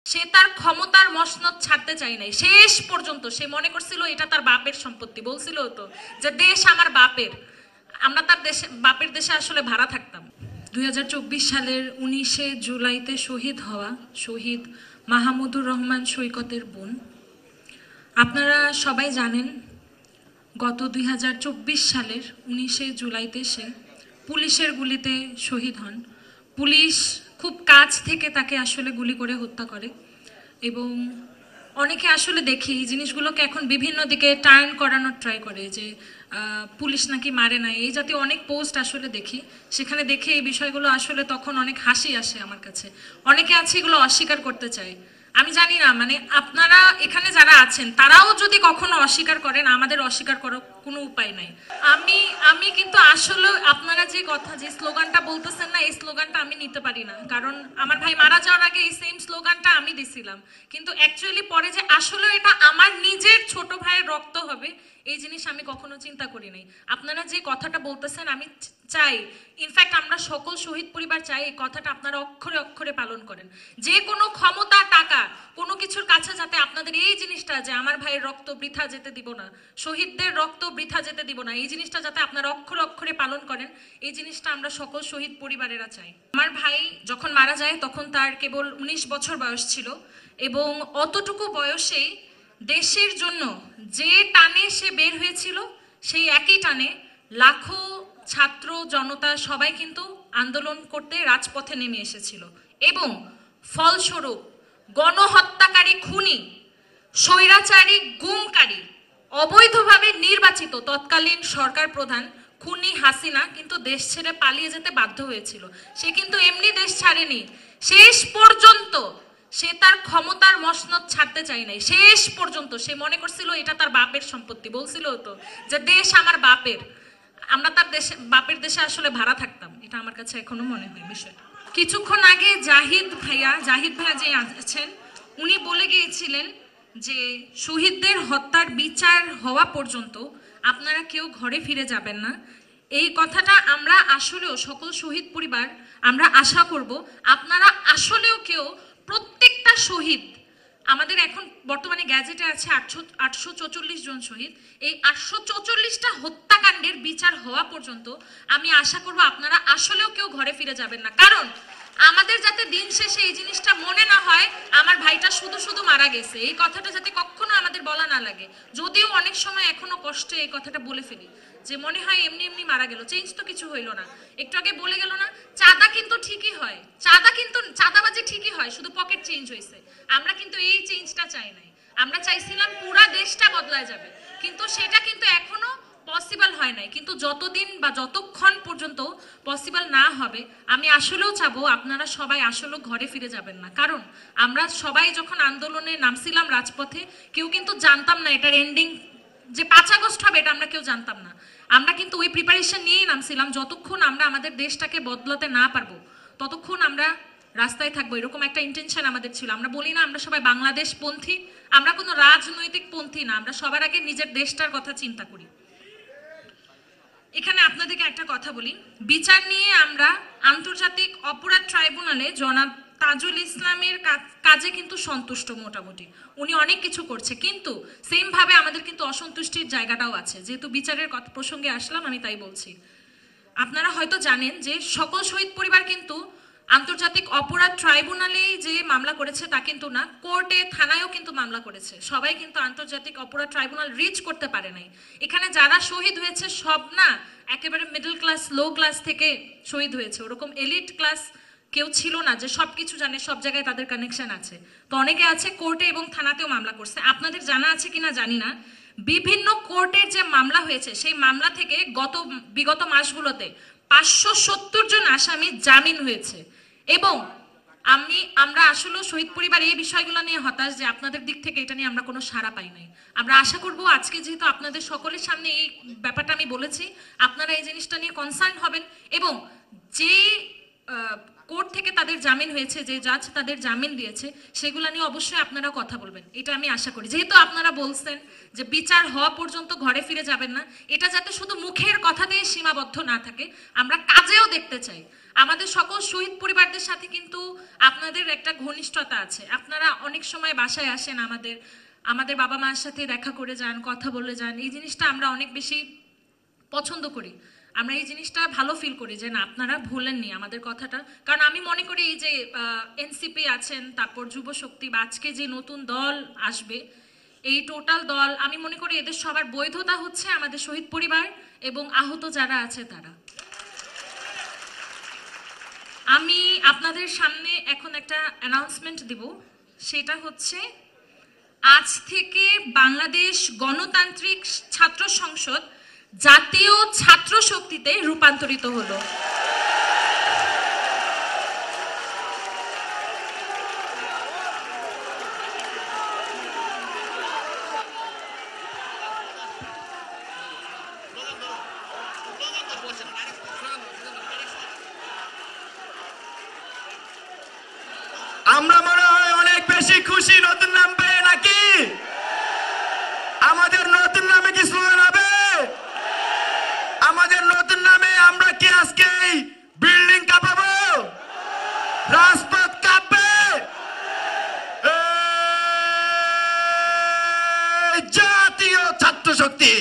সে তার ক্ষমতার মসনদ ছাড়তে চায় নাই, শেষ পর্যন্ত সে মনে করছিল এটা তার বাপের সম্পত্তি, বলছিল তো যে দেশ আমার বাপের, আমরা তার দেশে বাপের দেশে আসলে ভাড়া থাকতাম। 2024 সালের 19শে জুলাইতে শহীদ হওয়া শহীদ মাহমুদুর রহমান সৈকতের বোন। আপনারা সবাই জানেন গত 2024 সালের 19শে জুলাইতে সে পুলিশের গুলিতে শহীদ হন। পুলিশ খুব কাছ থেকে তাকে আসলে গুলি করে হত্যা করে এবং অনেকে আসলে দেখি এই জিনিসগুলোকে এখন বিভিন্ন দিকে টার্ন করানোর ট্রাই করে যে পুলিশ নাকি মারে নাই, এই জাতীয় অনেক পোস্ট আসলে দেখি। সেখানে দেখে এই বিষয়গুলো আসলে তখন অনেক হাসি আসে আমার কাছে। অনেকে আছে এগুলো অস্বীকার করতে চায়। আমি জানি না, মানে আপনারা এখানে যারা আছেন তারাও যদি কখনো অস্বীকার করেন, আমাদের অস্বীকার করার কোনো উপায় নাই। আমি আমি কিন্তু আসলে আপনারা যে কথা যে স্লোগানটা বলতেছেন না, এই স্লোগানটা আমি নিতে পারি না, কারণ আমার ভাই মারা যাওয়ার আগে এই সেম স্লোগানটা আমি দিছিলাম, কিন্তু অ্যাকচুয়ালি পরে যে আসলে এটা আমার নিজের ছোট ভাইয়ের রক্ত হবে এই জিনিস আমি কখনো চিন্তা করি নাই। আপনারা যে কথাটা বলতেছেন আমি চাই, ইনফ্যাক্ট আমরা সকল শহীদ পরিবার চাই এই কথাটা আপনারা অক্ষরে অক্ষরে পালন করেন। যে কোনো ক্ষমতা টাকা কোনো কিছুর কাছে যাতে আপনাদের এই জিনিসটা যে আমার ভাইয়ের রক্ত বৃথা যেতে দিব না, শহীদদের রক্ত বৃথা যেতে দিব না, এই জিনিসটা যাতে আপনারা অক্ষরে অক্ষরে পালন করেন, এই জিনিসটা আমরা সকল শহীদ পরিবারেরা চাই। আমার ভাই যখন মারা যায় তখন তার কেবল 19 বছর বয়স ছিল এবং অতটুকু বয়সেই দেশের জন্য যে টানে সে বের হয়েছিল সেই একই টানে লাখো ছাত্র জনতা সবাই কিন্তু আন্দোলন করতে রাজপথে নেমে এসেছিল এবং ফলস্বরূপ গণহত্যাকারী, খুনি, স্বৈরাচারী, গুমকারী, অবৈধভাবে নির্বাচিত তৎকালীন সরকার প্রধান খুনি হাসিনা কিন্তু দেশ ছেড়ে পালিয়ে যেতে বাধ্য হয়েছিল। সে কিন্তু এমনি দেশ ছাড়েনি, শেষ পর্যন্ত সে তার ক্ষমতার মসনদ ছাড়তে চায় নাই। শেষ পর্যন্ত সে মনে করছিল এটা তার বাপের সম্পত্তি, বলছিল তো যে দেশ আমার বাপের, আমরা তার দেশে বাপের দেশে আসলে ভাড়া থাকতাম। এটা আমার কাছে এখনো মনে হয় বিষয়টা। কিছুক্ষণ আগে জাহিদ ভাইয়া যে আছেন উনি বলে গিয়েছিলেন যে শহীদদের হত্যার বিচার হওয়া পর্যন্ত আপনারা কেউ ঘরে ফিরে যাবেন না। এই কথাটা আমরা আসলেও সকল শহীদ পরিবার আমরা আশা করব আপনারা আসলেও কেউ প্রত্যেকটা শহীদ, আমাদের এখন বর্তমানে গ্যাজেটে আছে 844 জন শহীদ, এই 844টা হত্যাকাণ্ডের বিচার হওয়া পর্যন্ত আমি আশা করব আপনারা আসলেও কেউ ঘরে ফিরে যাবেন না। কারণ আমাদের যাতে দিন শেষে এই জিনিসটা মনে না হয় আমার ভাইটা শুধু শুধু মারা গেছে, এই কথাটা যাতে কখনো আমাদের বলা না লাগে। যদিও অনেক সময় এখনো কষ্টে এই কথাটা বলে ফেলি যে মনে হয় এমনি এমনি মারা গেল, চেঞ্জ তো কিছু হইলো না। একটু আগে বলে গেল না, চাঁদা কিন্তু ঠিকই হয়, চাঁদাবাজি ঠিকই হয়, শুধু পকেট চেঞ্জ হয়েছে। আমরা কিন্তু এই চেঞ্জটা চাই নাই, আমরা চাইছিলাম পুরা দেশটা বদলায় যাবে, কিন্তু সেটা কিন্তু এখনো পসিবল হয় নাই। কিন্তু যতদিন বা যতক্ষণ পর্যন্ত পসিবল না হবে আমি আসলেও চাবো আপনারা সবাই আসলে ঘরে ফিরে যাবেন না। কারণ আমরা সবাই যখন আন্দোলনে নামছিলাম রাজপথে কেউ কিন্তু জানতাম না এটার এন্ডিং যে 5 আগস্ট হবে, এটা আমরা কেউ জানতাম না। আমরা কিন্তু ওই প্রিপারেশন নিয়েই নামছিলাম, যতক্ষণ আমরা আমাদের দেশটাকে বদলাতে না পারবো ততক্ষণ আমরা রাস্তায় থাকবো, এরকম একটা ইন্টেনশন আমাদের ছিল। আমরা বলি না আমরা সবাই বাংলাদেশ পন্থী, আমরা কোনো রাজনৈতিক পন্থী না, আমরা সবার আগে নিজের দেশটার কথা চিন্তা করি। এখানে আপনাদেরকে একটা কথা বলি, বিচার নিয়ে আমরা আন্তর্জাতিক অপরাধ ট্রাইব্যুনালে জনাব তাজুল ইসলামের কাজে কিন্তু সন্তুষ্ট মোটামুটি, উনি অনেক কিছু করছে, কিন্তু সেম ভাবে আমাদের কিন্তু অসন্তুষ্টির জায়গাটাও আছে। যেহেতু বিচারের কথা প্রসঙ্গে আসলাম আমি তাই বলছি। আপনারা হয়তো জানেন যে সকল শহীদ পরিবার কিন্তু আন্তর্জাতিক অপরাধ ট্রাইব্যুনালে যে মামলা করেছে তা কিন্তু না, কোর্টে থানায়ও কিন্তু মামলা করেছে, সবাই কিন্তু আন্তর্জাতিক অপরাধ ট্রাইব্যুনাল রিচ করতে পারে নাই। এখানে যারা শহীদ হয়েছে সব না একেবারে মিডল ক্লাস লো ক্লাস থেকে শহীদ হয়েছে, ওরকম এলিট ক্লাস কেউ ছিল না যে সবকিছু জানে, সব জায়গায় তাদের কানেকশন আছে। তো অনেকে আছে কোর্টে এবং থানাতেও মামলা করছে। আপনাদের জানা আছে কিনা জানি না, বিভিন্ন কোর্টের যে মামলা হয়েছে সেই মামলা থেকে বিগত মাসগুলোতে 570 জন আসামি জামিন হয়েছে। এবং আমরা আসলে শহীদ পরিবার এই বিষয়গুলো নিয়ে হতাশ যে আপনাদের দিক থেকে এটা নিয়ে আমরা কোনো সাড়া পাই নাই। আমরা আশা করব আজকে যেহেতু আপনাদের সকলের সামনে এই ব্যাপারটা আমি বলেছি, আপনারা এই জিনিসটা নিয়ে কনসার্ন হবেন এবং যে কোর্ট থেকে তাদের জামিন হয়েছে, যে জাজ তাদের জামিন দিয়েছে, সেগুলো নিয়ে অবশ্যই আপনারা কথা বলবেন, এটা আমি আশা করি। যেহেতু আপনারা বলছেন যে বিচার হওয়া পর্যন্ত ঘরে ফিরে যাবেন না, এটা যাতে শুধু মুখের কথাতেই সীমাবদ্ধ না থাকে, আমরা কাজেও দেখতে চাই। আমাদের সকল শহীদ পরিবারদের সাথে কিন্তু আপনাদের একটা ঘনিষ্ঠতা আছে। আপনারা অনেক সময় বাসায় আসেন, আমাদের বাবা মার সাথে দেখা করে যান, কথা বলে যান। এই জিনিসটা আমরা অনেক বেশি পছন্দ করি। আমরা এই জিনিসটা ভালো ফিল করি যে না, আপনারা ভুলেননি আমাদের কথাটা। কারণ আমি মনে করি এই যে এনসিপি আছেন, তারপর যুব শক্তি, বা আজকে যে নতুন দল আসবে, এই টোটাল দল, আমি মনে করি এদের সবার বৈধতা হচ্ছে আমাদের শহীদ পরিবার এবং আহত যারা আছে তারা। আমি আপনাদের সামনে এখন একটা অ্যানাউন্সমেন্ট দিব, সেটা হচ্ছে আজ থেকে বাংলাদেশ গণতান্ত্রিক ছাত্র সংসদ জাতীয় ছাত্র শক্তিতে রূপান্তরিত হলো। আমরা মনে হয় অনেক বেশি খুশি নতুন নাম পেয়ে, নাকি? আমাদের নতুন নামে কি স্লোগান হবে? আমাদের নতুন নামে আমরা কি আজকে বিল্ডিং কাঁপাবো, রাজপথ কাঁপবে? জাতীয় ছাত্র শক্তি